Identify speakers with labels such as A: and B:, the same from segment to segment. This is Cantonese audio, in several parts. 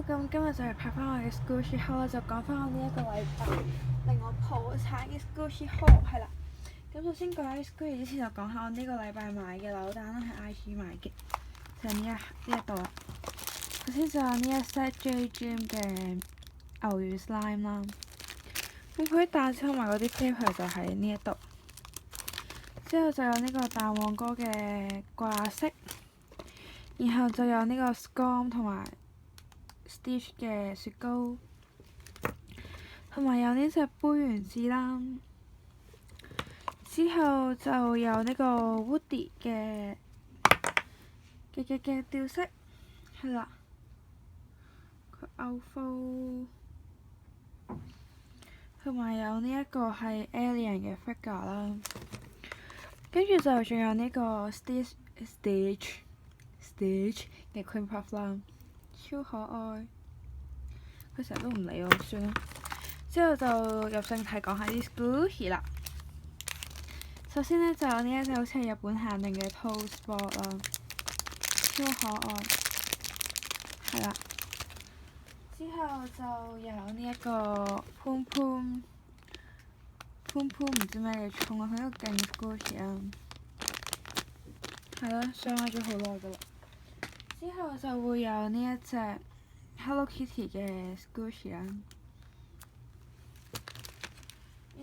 A: 咁今日就係拍翻我嘅 Scoochie haul 就講翻我呢一個禮拜令我破產嘅 Scoochie haul 係啦。咁首先講喺 Scoochie 之前就講下我呢個禮拜買嘅扭蛋啦，喺 IG 買嘅，就係呢一度啦。首先就有呢一 set J Gym 嘅牛乳 slime 啦，咁佢啲蛋糕同埋嗰啲 paper 就喺呢一度。之後就有呢個蛋黃哥嘅掛飾，然後就有呢個 scone 同埋 Stitch 嘅雪糕，同埋有呢隻杯原子啦。之後就有呢個 Woody 嘅吊飾，係啦，佢 outfit，同埋有呢一個係 Alien 嘅 figure 啦。跟住就仲有呢個 Stitch 嘅 Cream Puff 啦，超可愛。佢成日都唔理我，算啦。之後就入正題講下啲 Scoochie 啦。首先呢，就有呢一隻好似係日本限定嘅 Toast Board 啦，超可愛。係啦。之後就有呢一個 Poom 唔知咩嘅蟲啊，佢呢個勁 Scoochie 啊。係啦，想買咗好耐噶啦。之後就會有呢一隻 Hello Kitty 嘅 Scoochie 啦。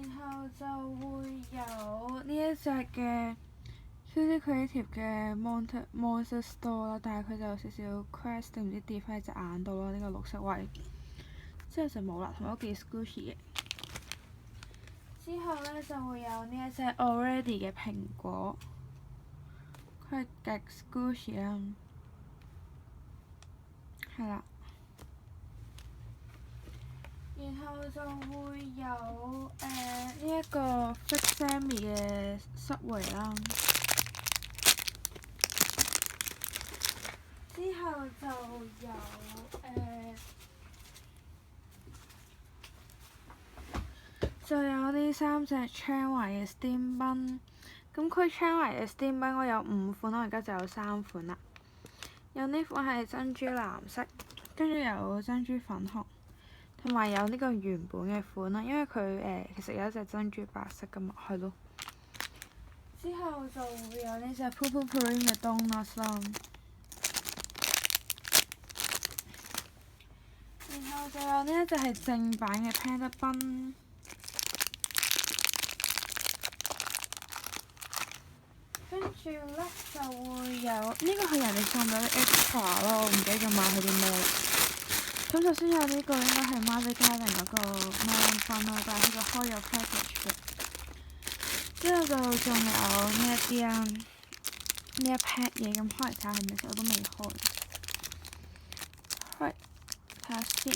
A: 然後就會有呢一隻嘅 Cutie Creative 嘅 Monster Store 啦，但係佢就有少少 crash 定唔知跌翻喺隻眼度啦，呢個綠色位。之後就冇啦，同埋都幾 Scoochie 嘅。之後呢，就會有呢一隻 Already 嘅蘋果，佢係極 Scoochie 啦，係啦。然後就會有呢一個 Fix Sammy 嘅Subway 啦。之後就有就有呢三隻 Chanwei 嘅 Steam Bun。咁佢 Chanwei 嘅 Steam Bun 我有5款，我而家就有3款啦。有呢款係珍珠藍色，跟住有珍珠粉紅。同埋有呢個原本嘅款啦，因為佢其實有一隻珍珠白色噶嘛，係咯。之後就會有呢隻 Poo Prime 嘅 Donuts 啦。然後就有呢一隻係正版嘅 Panda Bun。跟住咧就會有呢個係人哋送咗啲 extra 咯，我唔記得咗買佢啲咩。咁首先有呢個應該係 Magic Garden 嗰個 melon bun 啦，但係佢就開咗 package 嘅。之後就仲有呢一啲啊，呢一 pack 嘢，咁開嚟睇下係咩色，我都未開。係，睇下先。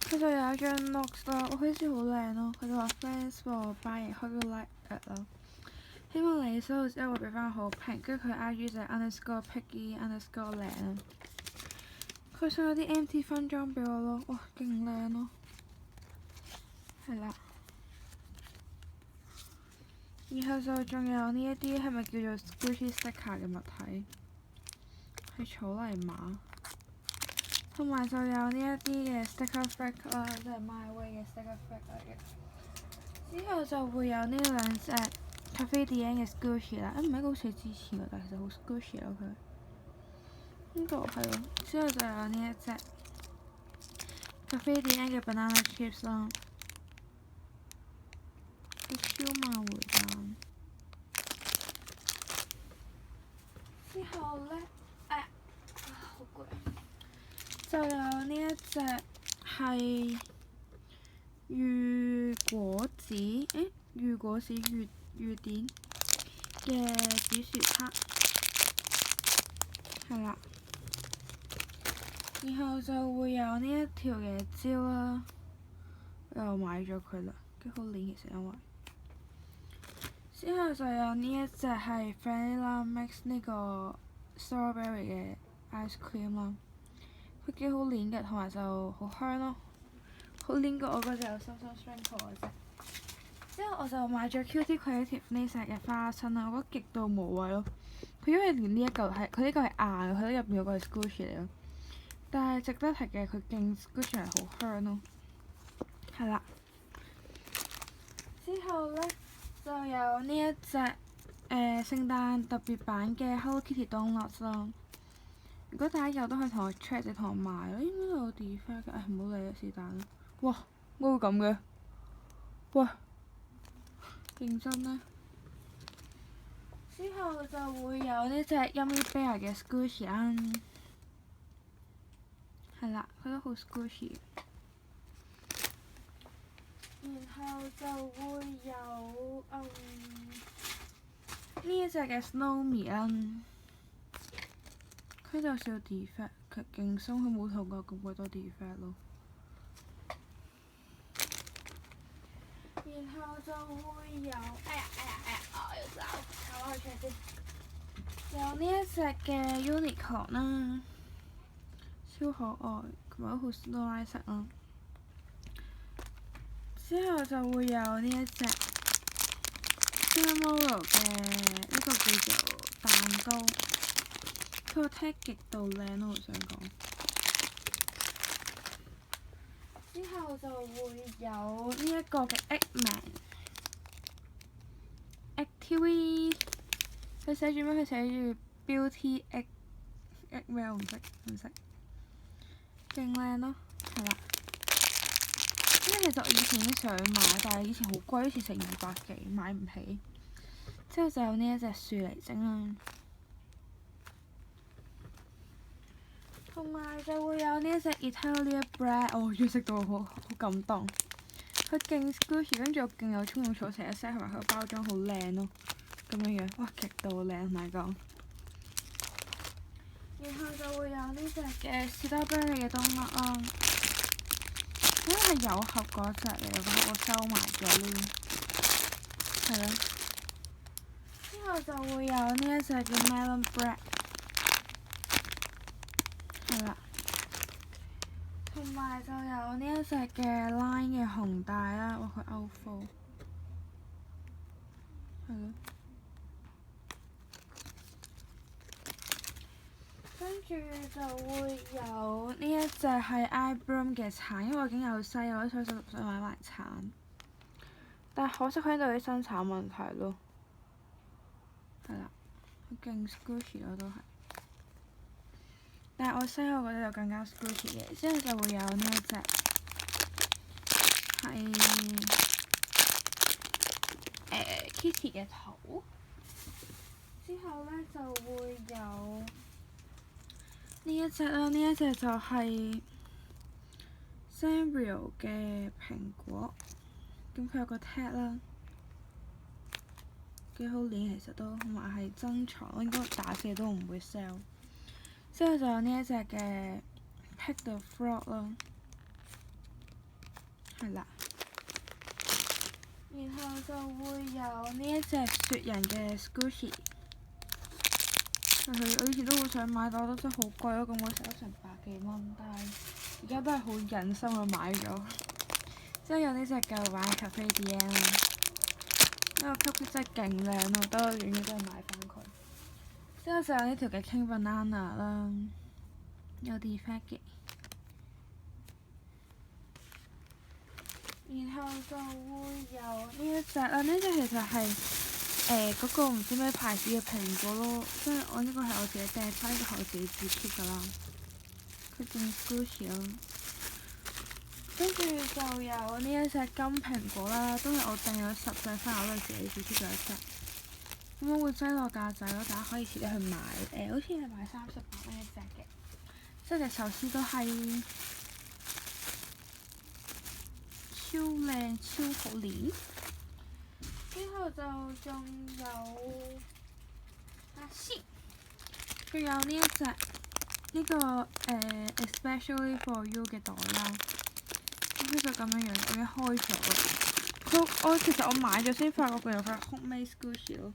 A: 佢就有一張 notes 啦，我好似好靚咯。佢就話 Thanks for buying，開個 like 啦。希望你收到之後會俾翻好評，跟住佢 IG 就係 _piggy_靚啦。佢送咗啲 MT 分裝俾我咯，哇，勁靚咯，係啦。然後就仲有呢一啲係咪叫做 Scoochie sticker 嘅物體，係草泥馬，同埋就有呢一啲嘅 sticker fact 啦，即係 My Way 嘅 sticker fact 嚟嘅。之後就會有呢兩隻 Cafe Dien 嘅 Scoochie 啦，唔係一個好似之前嘅，但係其實好 Scoochie 咯佢。呢度係咯，之後就有呢一隻 Cafe Dien 嘅 banana chips 啦，超慢回彈。之後咧，好攰。就有呢一隻係御果子，御果子御典嘅紫薯卡，係啦。然後就會有呢一條嘅蕉啦，我又買咗佢啦，幾好黏其實因為。之後就有呢一隻係 Vanilla Mix 呢個 Strawberry 嘅 Ice Cream 啦，佢幾好黏嘅，同埋就好香咯，好黏過我嗰隻有深深 sprinkle 嗰隻。之後我就買咗 Cutie Creative 呢隻嘅花生啦，我覺得極度無謂咯。佢因為連呢一嚿係佢呢個係硬嘅，佢呢入邊有個係 Scoochie 嚟咯。但係值得提嘅佢勁 Gucci 係好香咯。係啦，之後呢，就有呢一隻聖誕特別版嘅 Hello Kitty Donuts 啦。如果大家有都可以同我 check 就同我買咯。應該有 defect 嘅，唔好理啦，是但啦。哇！點解會咁嘅？喂！認真呢？之後就會有呢隻 Yummy Bear 嘅 Squishy 啦。係啦，佢都好 Squishy。然後就會有呢一隻嘅 Snowme 啦。佢就少 defect，佢勁鬆，佢冇同過咁鬼多 defect 咯。然後就會有，我要走，我去 check 先。有呢一隻嘅 Unicorn 啦，超可愛，同埋都好 Snow 色啦。之後就會有呢一隻 Cinnamoroll 嘅呢個叫做蛋糕，佢個 tag 極度靚咯，我想講。之後就會有呢一個嘅 Eggman，Egg TV，佢寫住咩？佢寫住 Beauty Egg 咩？我唔識，勁靚咯，係啦。因為其實我以前已經想買，但係以前好貴，好似成200幾，買唔起。之後就有呢一隻樹梨精啦，同埋就會有呢一隻 Italia Bread，我終於食到，好感動。佢勁 Squishy，跟住又勁有葱用草成一 set，同埋佢個包裝好靚咯，咁樣樣，哇極度靚同埋講。然後就會有呢隻嘅 Strawberry 嘅冬甩啦。應該係有盒嗰隻嚟，嗰盒我收埋咗咯。係咯。之後就會有呢一隻叫 Melon Bread， 係啦。同埋就有呢一隻嘅 Line 嘅紅帶啦，哇佢 outflow， 係咯。跟住就會有呢一隻係 iBloom 嘅橙，因為我已經有西，我都想買埋橙，但係可惜佢呢度啲生產問題咯。係啦，佢勁 Squishy 咯都係，但係我西我覺得就更加 Squishy 嘅。之後就會有呢一隻係Kitty 嘅頭，之後呢就會有呢一隻啦，呢一隻就係 Sanrio 嘅蘋果，咁佢有個 tag 啦，幾好練其實都，同埋係珍藏，應該打死都唔會 sell。之後就有呢一隻嘅 Pick the Frog 啦，係啦。然後就會有呢一隻雪人嘅 Squishy， 佢我以前都好想買，但我覺得真係好貴咯，咁我食咗成100幾蚊，但係而家都係好忍心去買咗。之後有呢隻舊版 Cafe DM 啦，呢個 cupcake 真係勁靚咯，得我遠遠都係買翻佢。之後就有呢條嘅 King Banana 啦，有 defect 嘅。然後就會有呢一隻啦，呢隻其實係嗰個唔知咩牌子嘅蘋果咯，即係我呢個係我自己訂翻，呢個係我自己自 keep 㗎啦。佢仲 Squishy 咯，跟住就有呢一隻金蘋果啦，都係我訂咗10隻翻，我都係自己自 keep 咗一隻。咁我會擠落架仔咯，大家可以遲啲去買。好似係買38蚊一隻嘅，即係隻壽司都係超靚超好練。之後就仲有先，仲有呢一隻呢個Especially for You 嘅袋啦。咁佢就咁樣樣，我已經開咗。我其實我買咗先發覺佢有塊 Homemade Squishy 咯，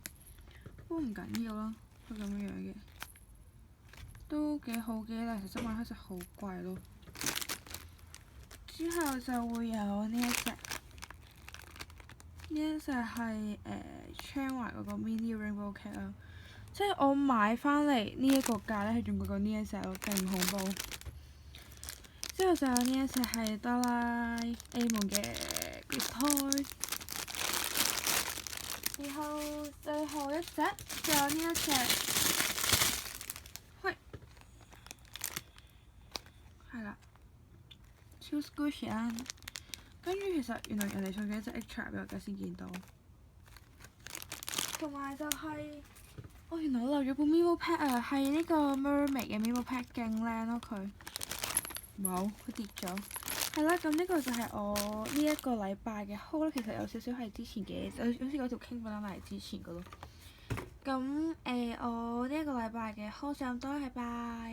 A: 都唔緊要啦。佢咁樣樣嘅都幾好嘅，但係其實買開實好貴咯。之後就會有呢一隻。呢一隻係Chanwine 嗰個 Mini Rainbow Cake 啦，即係我買翻嚟呢一個價咧係仲貴過呢一隻咯，勁恐怖。之後就有呢一隻係哆啦 A 夢嘅月胎，然後最後一隻就有呢一隻，係啦，超 squishy 啊！跟住其實原來人哋送咗一隻 extra 俾我，而家先見到。同埋就係、原來我漏咗本 memo pad 啊，係呢個 Mermaid 嘅 memo pad，勁靚咯佢。哇！佢跌咗。係啦，咁呢個就係我呢一個禮拜嘅 haul 啦。其實有少少係之前嘅，好似嗰條傾本嚟之前嘅咯。咁我呢一個禮拜嘅 haul 就咁多啦，拜拜。